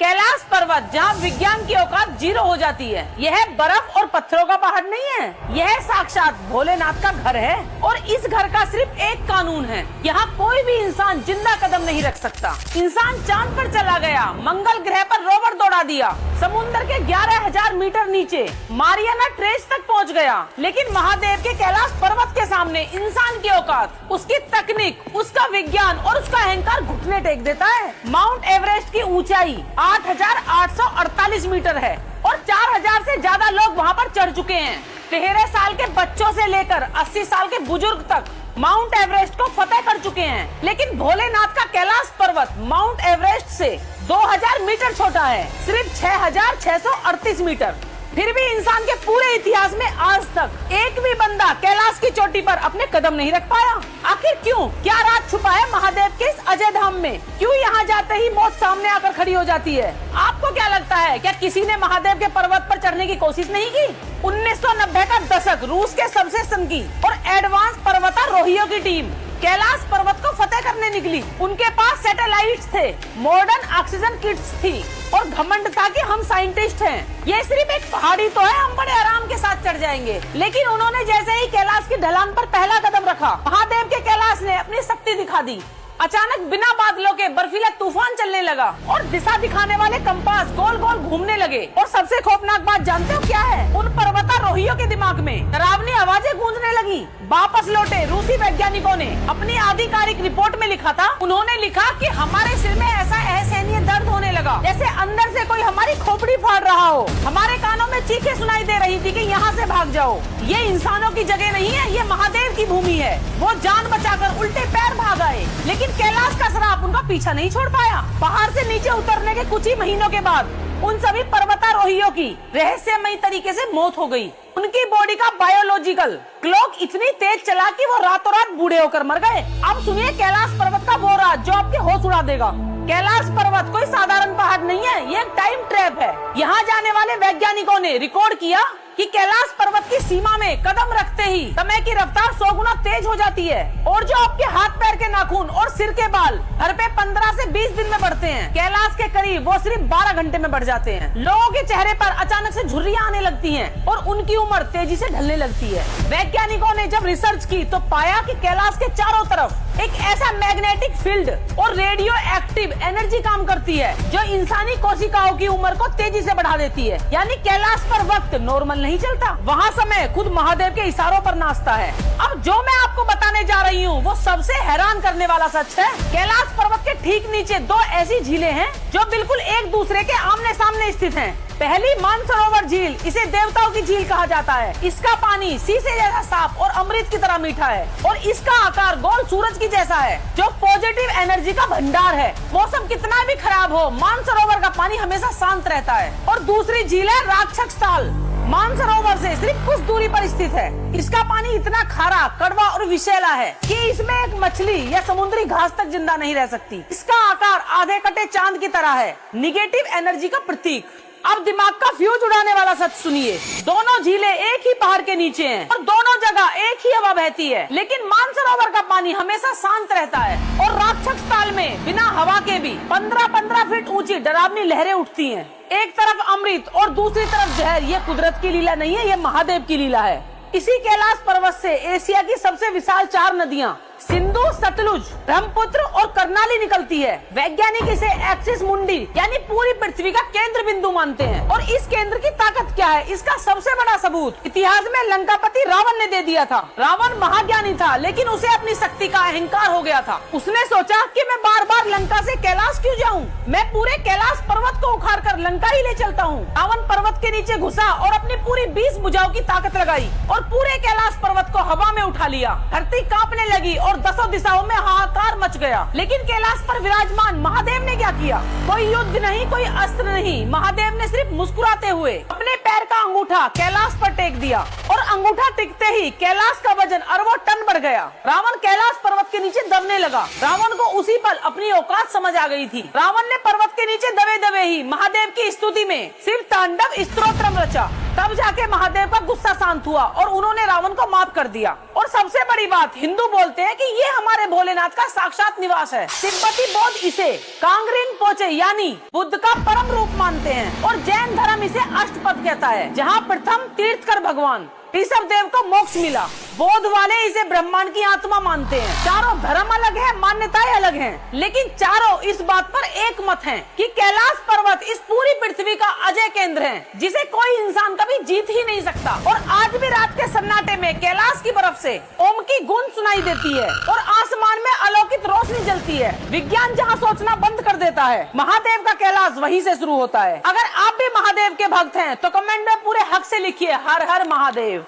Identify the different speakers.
Speaker 1: कैलाश पर्वत जहाँ विज्ञान की औकात जीरो हो जाती है। यह बर्फ और पत्थरों का पहाड़ नहीं है, यह साक्षात भोलेनाथ का घर है। और इस घर का सिर्फ एक कानून है, यहाँ कोई भी इंसान जिंदा कदम नहीं रख सकता। इंसान चांद पर चला गया, मंगल ग्रह पर रोवर दौड़ा दिया, समुद्र के 11,000 मीटर नीचे मारियाना ट्रेंच तक पहुँच गया, लेकिन महादेव के कैलाश पर्वत के सामने इंसान की औकात, उसकी तकनीक, उसका विज्ञान और उसका अहंकार घुटने टेक देता है। माउंट एवरेस्ट की ऊंचाई 8,848 मीटर है और 4,000 से ज्यादा लोग वहां पर चढ़ चुके हैं। 13 साल के बच्चों से लेकर 80 साल के बुजुर्ग तक माउंट एवरेस्ट को फतेह कर चुके हैं। लेकिन भोलेनाथ का कैलाश पर्वत माउंट एवरेस्ट से 2,000 मीटर छोटा है, सिर्फ 6,638 मीटर। फिर भी इंसान के पूरे इतिहास में आज तक एक भी बंदा कैलाश की चोटी पर अपने कदम नहीं रख पाया। आखिर क्यों? क्या राज छुपा है महादेव के इस अजय धाम में? क्यों यहाँ जाते ही मौत सामने आकर खड़ी हो जाती है? आपको क्या लगता है, क्या किसी ने महादेव के पर्वत पर चढ़ने की कोशिश नहीं की? 1990 का दशक रूस के सबसे सनकी और एडवांस पर्वतारोहियों की टीम कैलाश पर्वत को फतेह करने निकली। उनके पास सैटेलाइट्स थे, मॉडर्न ऑक्सीजन किट्स थी और घमंड था कि हम साइंटिस्ट हैं। ये सिर्फ एक पहाड़ी तो है, हम बड़े आराम के साथ चढ़ जाएंगे। लेकिन उन्होंने जैसे ही कैलाश की ढलान पर पहला कदम रखा, महादेव के कैलाश ने अपनी शक्ति दिखा दी। अचानक बिना बादलों के बर्फीला तूफान चलने लगा और दिशा दिखाने वाले कंपास गोल गोल घूमने लगे। और सबसे खौफनाक बात जानते हो क्या है? उन पर्वतारोहियों के दिमाग में डरावनी आवाजें गूंजने लगी। वापस लौटे रूसी वैज्ञानिकों ने अपनी आधिकारिक रिपोर्ट में लिखा था, उन्होंने लिखा कि हमारे सिर में ऐसा असहनीय दर्द होने लगा जैसे अंदर से कोई हमारी खोपड़ी फाड़ रहा हो। हमारे कानों में चीखें सुनाई दे रही थी कि यहाँ से भाग जाओ, ये इंसानों की जगह नहीं है, ये महादेव की भूमि है। वो जान बचाकर उल्टे पैर भाग आए, लेकिन कैलाश का श्राप उनका पीछा नहीं छोड़ पाया। पहाड़ से नीचे उतरने के कुछ ही महीनों के बाद उन सभी पर्वतारोहियों की रहस्यमयी तरीके से मौत हो गई। उनकी बॉडी का बायोलॉजिकल क्लॉक इतनी तेज चला कि वो रातों रात बूढ़े होकर मर गए। अब सुनिए कैलाश पर्वत का वो राज जो आपके होश उड़ा देगा। कैलाश पर्वत कोई साधारण पहाड़ नहीं है, ये एक टाइम ट्रैप है। यहाँ जाने वाले वैज्ञानिकों ने रिकॉर्ड किया कि कैलाश पर्वत की सीमा में कदम रखते ही समय की रफ्तार 100 गुना तेज हो जाती है और जो आपके हाथ पैर के नाखून और सिर के बाल हर पे 15 से 20 दिन में बढ़ते हैं, कैलाश के करीब वो सिर्फ 12 घंटे में बढ़ जाते हैं। लोगों के चेहरे पर अचानक से झुर्रियां आने लगती हैं और उनकी उम्र तेजी से ढलने लगती है। वैज्ञानिकों ने जब रिसर्च की तो पाया कि कैलाश के चारों तरफ एक ऐसा मैग्नेटिक फील्ड और रेडियो एक्टिव एनर्जी काम करती है जो इंसानी कोशिकाओं की उम्र को तेजी से बढ़ा देती है। यानी कैलाश पर वक्त नॉर्मल नहीं चलता, वहाँ समय खुद महादेव के इशारों पर नाचता है। अब जो मैं आपको बताने जा रही हूँ वो सबसे हैरान करने वाला सच है। कैलाश पर्वत के ठीक नीचे दो ऐसी झीलें हैं जो बिल्कुल एक दूसरे के आमने सामने स्थित हैं। पहली मानसरोवर झील, इसे देवताओं की झील कहा जाता है। इसका पानी शीशे जैसा साफ और अमृत की तरह मीठा है और इसका आकार गोल सूरज की जैसा है जो पॉजिटिव एनर्जी का भंडार है। मौसम कितना भी खराब हो, मानसरोवर का पानी हमेशा शांत रहता है। और दूसरी झील है राक्षस ताल, मानसरोवर से सिर्फ कुछ दूरी पर स्थित है। इसका पानी इतना खारा, कड़वा और विषैला है कि इसमें एक मछली या समुद्री घास तक जिंदा नहीं रह सकती। इसका आकार आधे कटे चांद की तरह है, निगेटिव एनर्जी का प्रतीक। अब दिमाग का फ्यूज उड़ाने वाला सच सुनिए, दोनों झीलें एक ही पहाड़ के नीचे हैं और दोनों जगह एक ही हवा बहती है, लेकिन मानसरोवर का पानी हमेशा शांत रहता है और राक्षस ताल में बिना हवा के भी 15-15 फीट ऊंची डरावनी लहरें उठती हैं। एक तरफ अमृत और दूसरी तरफ जहर। ये कुदरत की लीला नहीं है, ये महादेव की लीला है। इसी कैलाश पर्वत से एशिया की सबसे विशाल 4 नदियां सिंधु, सतलुज, ब्रह्मपुत्र और कर्नाली निकलती है। वैज्ञानिक इसे एक्सिस मुंडी यानी पूरी पृथ्वी का केंद्र बिंदु मानते हैं। और इस केंद्र की ताकत क्या है, इसका सबसे बड़ा सबूत इतिहास में लंकापति रावण ने दे दिया था। रावण महाज्ञानी था, लेकिन उसे अपनी शक्ति का अहंकार हो गया था। उसने सोचा कि मैं बार बार लंका से कैलाश क्यों जाऊं, मैं पूरे कैलाश पर्वत को उखाड़ कर लंका ही ले चलता हूँ। रावण पर्वत के नीचे घुसा और अपनी पूरी 20 भुजाओं की ताकत लगाई और पूरे कैलाश पर्वत को हवा में उठा लिया। धरती कांपने लगी और 10 दिशाओं में हाहाकार मच गया। लेकिन कैलाश पर विराजमान महादेव ने क्या किया? कोई युद्ध नहीं, कोई अस्त्र नहीं। महादेव ने सिर्फ मुस्कुराते हुए अपने पैर का अंगूठा कैलाश पर टेक दिया और अंगूठा टिकते ही कैलाश का वजन अरबों टन बढ़ गया। रावण कैलाश पर्वत के नीचे दबने लगा। रावण को उसी पल अपनी औकात समझ आ गई थी। रावण ने पर्वत के नीचे दबे दबे ही महादेव की स्तुति में सिर्फ तांडव स्तोत्रम रचा। तब जाके महादेव का गुस्सा शांत हुआ और उन्होंने रावण को माफ कर दिया। और सबसे बड़ी बात, हिंदू बोलते हैं कि ये हमारे भोलेनाथ का साक्षात निवास है। तिब्बती बौद्ध इसे कांगरिन पोचे यानी बुद्ध का परम रूप मानते हैं और जैन धर्म इसे अष्टपद कहता है, जहाँ प्रथम तीर्थकर भगवान ऋषभ देव को मोक्ष मिला। बौद्ध वाले इसे ब्रह्मांड की आत्मा मानते हैं। चारों धर्म अलग है, मान्यताएं अलग हैं, लेकिन चारों इस बात पर एक मत हैं कि कैलाश पर्वत इस पूरी पृथ्वी का अजय केंद्र है, जिसे कोई इंसान कभी जीत ही नहीं सकता। और आज भी रात के सन्नाटे में कैलाश की बर्फ से ओम की गूंज सुनाई देती है और आसमान में अलौकिक रोशनी जलती है। विज्ञान जहाँ सोचना बंद कर देता है, महादेव का कैलाश वहीं से शुरू होता है। अगर आप भी महादेव के भक्त हैं तो कमेंट में पूरे हक से लिखिए हर हर महादेव।